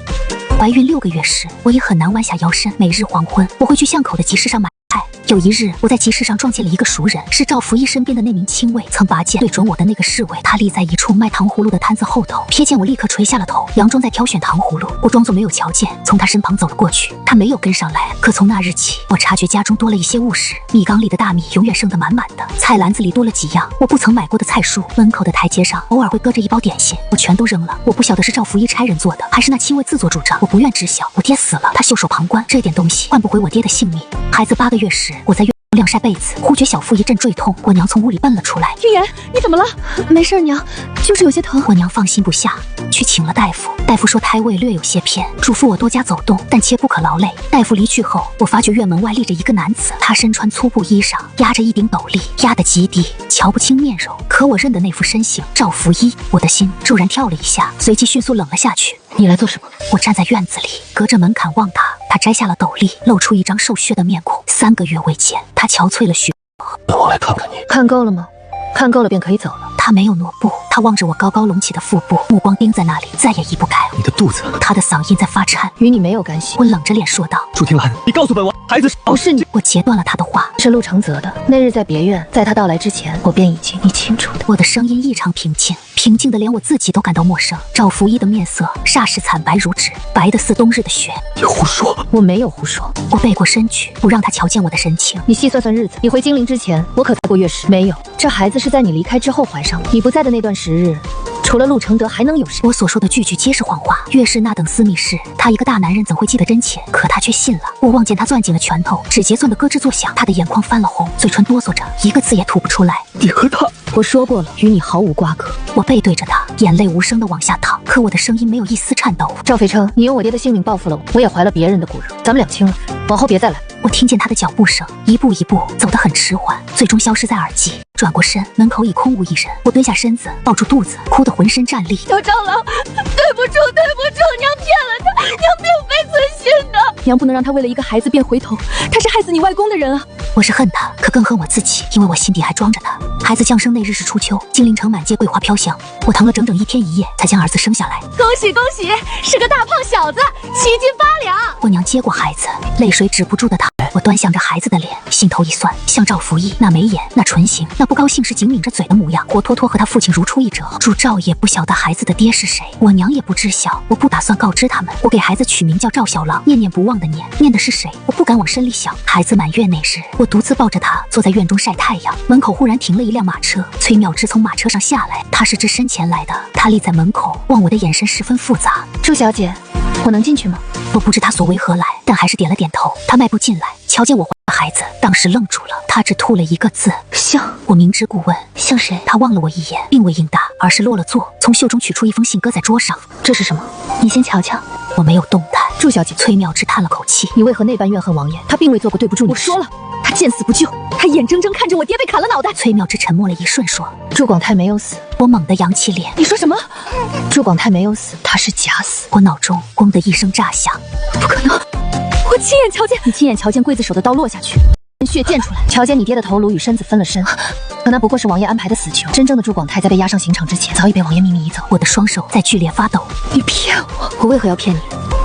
Speaker 1: 怀孕6个月时，我已很难弯下腰身，每日黄昏，我会去巷口的集市上买菜。有一日，我在集市上撞见了一个熟人，是赵福义身边的那名亲卫，曾拔剑对准我的那个侍卫。他立在一处卖糖葫芦的摊子后头，瞥见我立刻垂下了头，佯装在挑选糖葫芦。我装作没有瞧见，从他身旁走了过去。他没有跟上来，可从那日起，我察觉家中多了一些物事，米缸里的大米永远剩得满满的，菜篮子里多了几样我不曾买过的菜蔬，门口的台阶上偶尔会搁着一包点心，我全都扔了。我不晓得是赵福义差人做的，还是那亲卫自作主张，我不愿知晓。我爹死了，他袖手旁观，这点东西换不回我爹的性命。孩子8个月时，我在晾晒被子，忽觉小腹一阵坠痛，我娘从屋里奔了出来。
Speaker 4: 玉言，你怎么了？没事，娘，就是有些疼。
Speaker 1: 我娘放心不下，去请了大夫。大夫说胎位略有些偏，嘱咐我多加走动，但切不可劳累。大夫离去后，我发觉院门外立着一个男子，他身穿粗布衣裳，压着一顶斗笠，压得极低，瞧不清面容。可我认得那副身形，赵福一，我的心骤然跳了一下，随即迅速冷了下去。
Speaker 4: 你来做什么？
Speaker 1: 我站在院子里，隔着门槛望他。他摘下了斗笠，露出一张瘦削的面孔。3个月未见，他憔悴了许多。
Speaker 3: 我来看看你。
Speaker 4: 看够了吗？看够了便可以走了。
Speaker 1: 他没有挪步，他望着我高高隆起的腹部，目光盯在那里，再也移不开。
Speaker 2: 你的肚子。
Speaker 1: 他的嗓音在发颤，
Speaker 4: 与你没有干系。
Speaker 1: 我冷着脸说道：
Speaker 2: 朱听兰，你告诉本王，孩子是
Speaker 4: 不是你。
Speaker 1: 我截断了他的话，
Speaker 4: 是陆承泽的。那日在别院，在他到来之前，我便已经你清楚的。
Speaker 1: 我的声音异常平静，平静的连我自己都感到陌生。赵福一的面色霎时惨白如纸，白的似冬日的雪。
Speaker 3: 你胡说！
Speaker 4: 我没有胡说。
Speaker 1: 我背过身去，不让他瞧见我的神情。
Speaker 4: 你细算算日子，你回金陵之前，我可过月事没有？这孩子是在你离开之后怀上的。你不在的那段时日，除了陆承德还能有谁？
Speaker 1: 我所说的句句皆是谎话。月事那等私密事，他一个大男人怎会记得真切？可他却信了。我望见他攥紧了拳头，指节攥得咯吱作响，他的眼眶翻了红，嘴唇哆嗦着，一个字也吐不出来。
Speaker 3: 你和他，
Speaker 4: 我说过了，与你毫无瓜葛。
Speaker 1: 我背对着他，眼泪无声地往下淌，可我的声音没有一丝颤抖。
Speaker 4: 赵飞称，你用我爹的性命报复了我，我也怀了别人的骨肉，咱们两清了，往后别再来。
Speaker 1: 我听见他的脚步声，一步一步走得很迟缓，最终消失在耳际。转过身，门口已空无一人。我蹲下身子，抱住肚子，哭得浑身战栗。
Speaker 4: 小赵郎，对不住，娘骗了他，娘并非存心的。娘不能让他为了一个孩子便回头，他是害死你外公的人啊！
Speaker 1: 我是恨他，可更恨我自己，因为我心底还装着他。孩子降生那日是初秋，金陵城满街桂花飘香，我疼了整整1天1夜才将儿子生下来。
Speaker 4: 恭喜恭喜，是个大胖小子，7斤8两。
Speaker 1: 我娘接过孩子，泪水止不住的淌。我端详着孩子的脸，心头一酸，像赵福义那眉眼，那唇形，那不高兴时紧抿着嘴的模样，活脱脱和他父亲如出一辙。祝兆也不晓得孩子的爹是谁，我娘也不知晓，我不打算告知他们。我给孩子取名叫赵小郎，念念不忘的念，念的是谁？我不敢往深里想。孩子满月那日，我独自抱着他坐在院中晒太阳，门口忽然停了一辆马车，崔妙芝从马车上下来，他是只身前来的，他立在门口，望我的眼神十分复杂。
Speaker 4: 祝小姐，我能进去吗？
Speaker 1: 我不知他所为何来，但还是点了点头。他迈步进来，瞧见我怀孩子当时愣住了，他只吐了一个字：像。我明知故问，像谁？他望了我一眼，并未应答，而是落了座，从袖中取出一封信，搁在桌上。这是什么？你先瞧瞧。我没有动弹。
Speaker 5: 祝小姐，
Speaker 1: 崔妙芝叹了口气，
Speaker 5: 你为何那般怨恨王爷？他并未做过对不住你。
Speaker 4: 我说了，他见死不救，他眼睁睁看着我爹被砍了脑袋。
Speaker 1: 崔妙芝沉默了一瞬，说：
Speaker 5: 祝广泰没有死。
Speaker 1: 我猛地扬起脸。
Speaker 4: 你说什么？
Speaker 5: 祝广泰没有死，他是假死。
Speaker 1: 我脑中咣的一声炸响，
Speaker 4: 不可能！我亲眼瞧见，
Speaker 5: 你亲眼瞧见刽子手的刀落下去，血溅出来，瞧见你爹的头颅与身子分了身。可那不过是王爷安排的死囚。真正的祝广泰在被押上刑场之前，早已被王爷秘密移走。
Speaker 1: 我的双手在剧烈发抖。
Speaker 4: 你骗我！
Speaker 5: 我为何要骗你？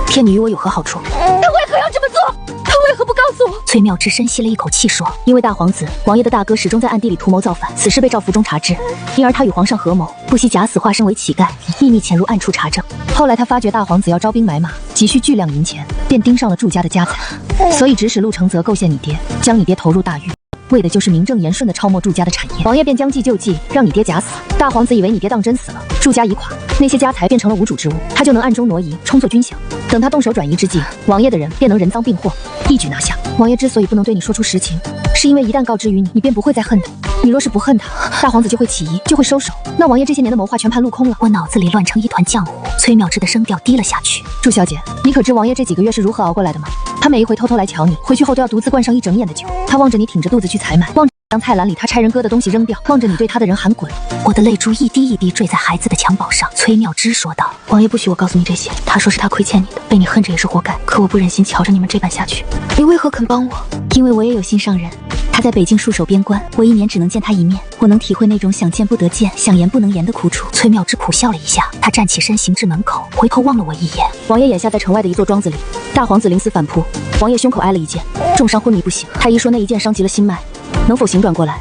Speaker 5: 骗你与我有何好处？
Speaker 4: 他为何要这么做？他为何不告诉我？
Speaker 1: 崔妙芝深吸了一口气，说：
Speaker 5: 因为大皇子王爷的大哥始终在暗地里图谋造反，此事被赵福中察知，因而他与皇上合谋，不惜假死化身为乞丐，秘密潜入暗处查证。后来他发觉大皇子要招兵买马，急需巨量银钱，便盯上了祝家的家财，所以指使陆承泽构陷你爹，将你爹投入大狱，为的就是名正言顺的抄没祝家的产业。王爷便将计就计，让你爹假死。大皇子以为你爹当真死了，祝家已垮，那些家财变成了无主之物，他就能暗中挪移，充作军饷。等他动手转移之际，王爷的人便能人赃并获，一举拿下。王爷之所以不能对你说出实情，是因为一旦告知于你，你便不会再恨他。你若是不恨他，大皇子就会起疑，就会收手，那王爷这些年的谋划全盘落空了。
Speaker 1: 我脑子里乱成一团浆糊。崔妙芝的声调低了下去。
Speaker 5: 祝小姐，你可知王爷这几个月是如何熬过来的吗？他每一回偷偷来瞧你，回去后都要独自灌上一整眼的酒。他望着你挺着肚子去采买，望着将菜篮里他差人割的东西扔掉，望着你对他的人喊滚。
Speaker 1: 我的泪珠一滴一滴坠在孩子的襁褓上。崔妙芝说道：
Speaker 5: 王爷不许我告诉你这些，他说是他亏欠你的，被你恨着也是活该。可我不忍心瞧着你们这般下去。
Speaker 4: 你为何肯帮我？
Speaker 5: 因为我也有心上人，他在北境戍守边关，我一年只能见他一面，我能体会那种想见不得见，想言不能言的苦楚。
Speaker 1: 崔妙芝苦笑了一下，他站起身行至门口，回头望了我一眼。
Speaker 5: 王爷眼下在城外的一座庄子里，大皇子临死反扑，王爷胸口挨了一剑，重伤昏迷不醒。太医说那一剑伤及了心脉，能否醒转过来，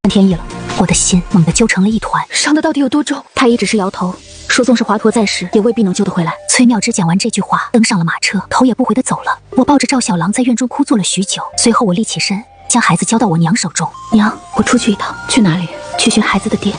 Speaker 5: 看天意了。
Speaker 1: 我的心猛地揪成了一团。
Speaker 4: 伤的到底有多重？
Speaker 5: 太医只是摇头，说纵是华佗在世，也未必能救得回来。
Speaker 1: 崔妙芝讲完这句话，登上了马车，头也不回地走了。我抱着赵小郎在院中哭坐了许久，随后我立起身，将孩子交到我娘手中。
Speaker 5: 娘，我出去一趟。去哪里？去寻孩子的爹。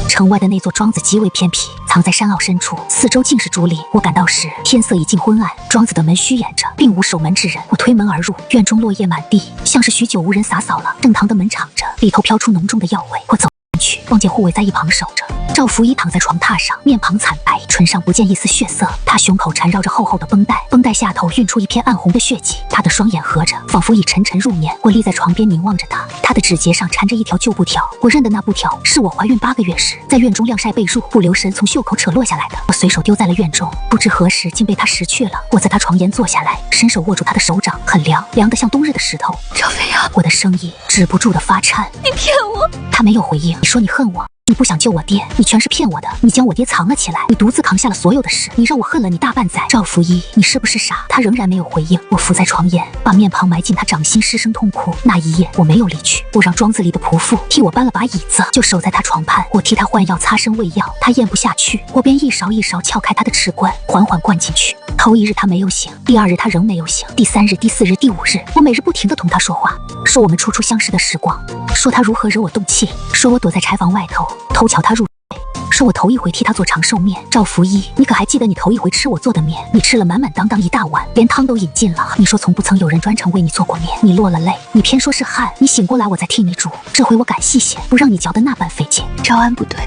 Speaker 1: 城外的那座庄子极为偏僻，藏在山坳深处，四周尽是竹林。我赶到时，天色已近昏暗，庄子的门虚掩着，并无守门之人。我推门而入，院中落叶满地，像是许久无人洒扫了。正堂的门敞着，里头飘出浓重的药味。我走进去，望见护卫在一旁守着。赵福一躺在床榻上，面庞惨白，唇上不见一丝血色。他胸口缠绕着厚厚的绷带，绷带下头晕出一片暗红的血迹。他的双眼合着，仿佛已沉沉入眠。我立在床边凝望着他，他的指节上缠着一条旧布条，我认得那布条是我怀孕8个月时在院中晾晒被褥，不留神从袖口扯落下来的。我随手丢在了院中，不知何时竟被他拾去了。我在他床沿坐下来，伸手握住他的手掌，很凉，凉得像冬日的石头。
Speaker 4: 赵飞扬，
Speaker 1: 我的声音止不住的发颤。
Speaker 4: 你骗我！
Speaker 1: 他没有回应。你说你恨我，你不想救我爹，你全是骗我的。你将我爹藏了起来，你独自扛下了所有的事，你让我恨了你大半载。赵福一，你是不是傻？他仍然没有回应。我伏在床沿，把面庞埋进他掌心，失声痛哭。那一夜我没有离去，我让庄子里的仆妇替我搬了把椅子，就守在他床畔。我替他换药，擦身喂药，他咽不下去，我便一勺一勺撬开他的齿冠，缓缓灌进去。头一日他没有醒，第2日他仍没有醒，第3日、第4日、第5日，我每日不停地同他说话，说我们初初相识的时光，说他如何惹我动气，说我躲在柴房外头偷瞧他入睡，说我头一回替他做长寿面。赵福一，你可还记得你头一回吃我做的面？你吃了满满当当一大碗，连汤都饮尽了。你说从不曾有人专程为你做过面，你落了泪，你偏说是汗。你醒过来我再替你煮，这回我敢细些，不让你嚼得那般费劲。
Speaker 4: 赵安不对，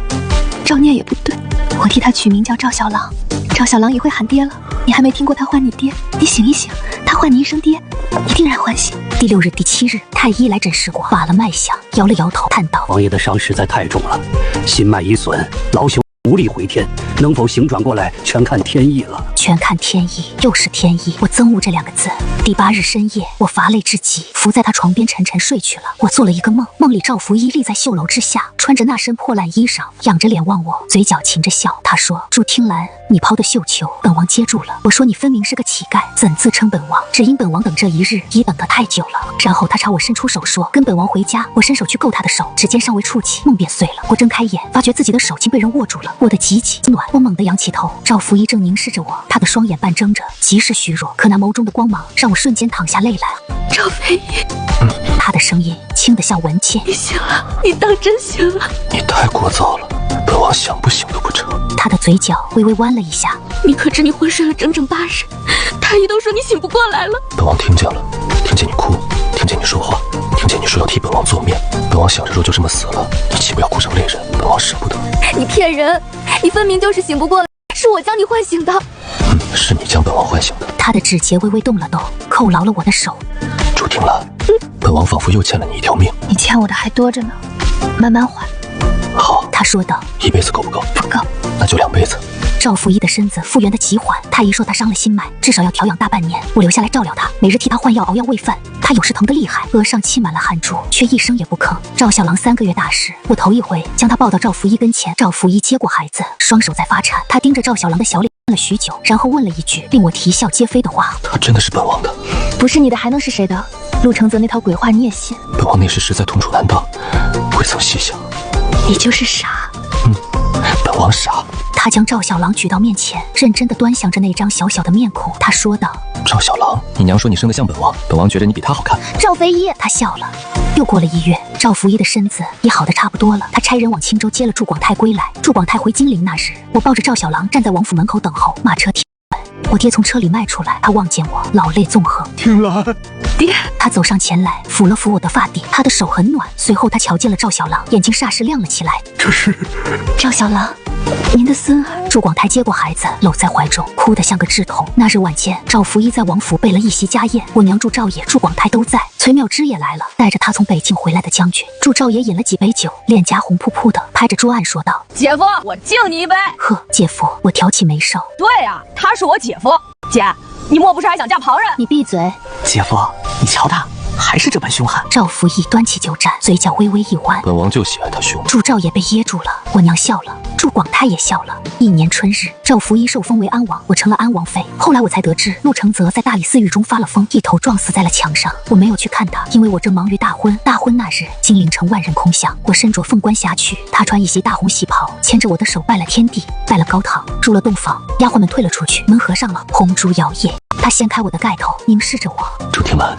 Speaker 4: 赵念也不对，我替他取名叫赵小郎，赵小郎也会喊爹了。你还没听过他唤你爹？你醒一醒，他唤你一声爹，你定然欢喜。
Speaker 1: 第6日、第7日，太医来诊视过，把了脉象，摇了摇头，叹道：
Speaker 10: 王爷的伤实在太重了，心脉已损，老朽无力回天，能否醒转过来，全看天意了。
Speaker 1: 全看天意，又是天意。我憎恶这2个字。第8日深夜，我乏累至极，伏在他床边沉沉睡去了。我做了一个梦，梦里赵福一立在绣楼之下，穿着那身破烂衣裳，仰着脸望我，嘴角噙着笑。他说：祝听兰，你抛的绣球，本王接住了。我说你分明是个乞丐，怎自称本王？只因本王等这一日已等得太久了。然后他朝我伸出手说：跟本王回家。我伸手去够他的手，指尖尚未触及，梦便碎了。我睁开眼，发觉自己的手竟被人握住了，握得极其暖。我猛地仰起头，赵福一正凝视着我，他的双眼半睁着，极是虚弱，可那眸中的光芒让我瞬间淌下泪来。
Speaker 4: 赵飞一，
Speaker 1: 他的声音轻得像文茜。
Speaker 4: 你醒了，你当真醒了？
Speaker 3: 你太聒噪了，本王想不醒都不成。
Speaker 1: 他的嘴角微微弯了一下。
Speaker 4: 你可知你昏睡了整整8日，太医都说你醒不过来了。
Speaker 3: 本王听见了，听见你哭，听见你说话。说要替本王做面，本王想着若就这么死了，你岂不要哭成泪人？本王舍不得。
Speaker 4: 你骗人！你分明就是醒不过来，是我将你唤醒的。
Speaker 3: 是你将本王唤醒的。
Speaker 1: 他的指节微微动了动，扣牢了我的手。
Speaker 3: 朱婷兰，本王仿佛又欠了你一条命。
Speaker 5: 你欠我的还多着呢，慢慢还。
Speaker 3: 好，
Speaker 1: 他说道。
Speaker 3: 1辈子够不够？
Speaker 5: 不够，
Speaker 3: 那就2辈子。
Speaker 1: 赵福一的身子复原的极缓，太医说他伤了心脉，至少要调养大半年。我留下来照料他，每日替他换药、熬药、喂饭。他有时疼得厉害，额上气满了汗珠，却一声也不吭。赵小郎3个月大时，我头一回将他抱到赵福一跟前。赵福一接过孩子，双手在发颤。他盯着赵小郎的小脸看了许久，然后问了一句令我啼笑皆非的话：
Speaker 3: 他真的是本王的？
Speaker 5: 不是你的还能是谁的？陆承泽那套鬼话你也信？
Speaker 3: 本王那时实在痛楚难当，未曾细想。
Speaker 5: 你就是傻。
Speaker 3: 本王傻。
Speaker 1: 他将赵小郎举到面前，认真地端详着那张小小的面孔。他说道：
Speaker 3: 赵小郎，
Speaker 2: 你娘说你生得像本王，本王觉得你比她好看。
Speaker 1: 赵飞一，他笑了。又过了1月，赵福一的身子也好得差不多了。他差人往青州接了祝广泰归来。祝广泰回金陵那日，我抱着赵小郎站在王府门口等候，马车停稳。我爹从车里迈出来，他望见我，老泪纵横。
Speaker 3: 婷兰，
Speaker 1: 爹！他走上前来，抚了抚我的发髻，他的手很暖。随后他瞧见了赵小郎，眼睛霎时亮了起来。
Speaker 3: 这是
Speaker 1: 赵小郎，您的孙儿。祝广泰接过孩子，搂在怀中，哭得像个稚童。那日晚间，赵福一在王府备了一席家宴，我娘祝兆爷、祝广泰都在。崔妙芝也来了，带着他从北境回来的将军。祝兆爷饮了几杯酒，脸颊红扑扑的，拍着桌案说道：
Speaker 4: 姐夫，我敬你一杯。
Speaker 1: 呵，姐夫，我挑起眉梢。
Speaker 4: 对呀，他是我姐夫。姐，你莫不是还想嫁旁人？
Speaker 1: 你闭嘴！
Speaker 7: 姐夫，你瞧他还是这般凶悍。
Speaker 1: 赵福义端起酒盏，嘴角微微一弯。
Speaker 3: 本王就喜欢他凶。
Speaker 1: 祝兆也被噎住了，我娘笑了，祝广泰也笑了。1年春日，赵福一受封为安王，我成了安王妃。后来我才得知，陆承泽在大理寺狱中发了疯，一头撞死在了墙上。我没有去看他，因为我正忙于大婚。大婚那日，金陵城万人空巷，我身着凤冠霞躯，他穿一袭大红喜袍，牵着我的手拜了天地，拜了高堂，入了洞房。丫鬟们退了出去，门合上了，红烛摇曳。他掀开我的盖头，凝视着我。
Speaker 3: 朱婷兰，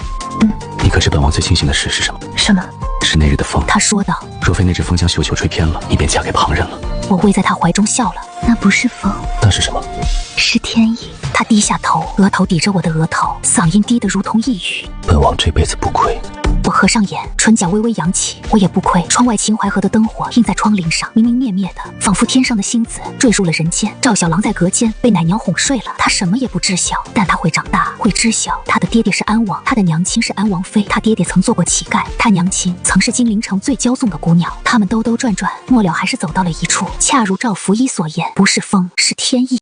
Speaker 3: 你可知本王最庆幸的事是什么？
Speaker 5: 什么？
Speaker 3: 是那日的风。
Speaker 1: 他说道：
Speaker 3: 若非那只风将绣球吹偏了，你便嫁给旁人了。
Speaker 1: 我偎在他怀中笑了。那不是风，
Speaker 3: 那是什么？
Speaker 1: 是天意。他低下头，额头抵着我的额头，嗓音低得如同呓语。
Speaker 3: 本王这辈子不亏。
Speaker 1: 我合上眼，唇角微微扬起。我也不亏。窗外秦淮河的灯火映在窗棂上，明明灭灭的，仿佛天上的星子坠入了人间。赵小郎在隔间被奶娘哄睡了，他什么也不知晓，但他会长大，会知晓。他的爹爹是安王，他的娘亲是安王妃，他爹爹曾做过乞丐，他娘亲曾是金陵城最骄纵的姑娘。他们兜兜转转，末了还是走到了一处，恰如赵福一所言，不是风，是天意。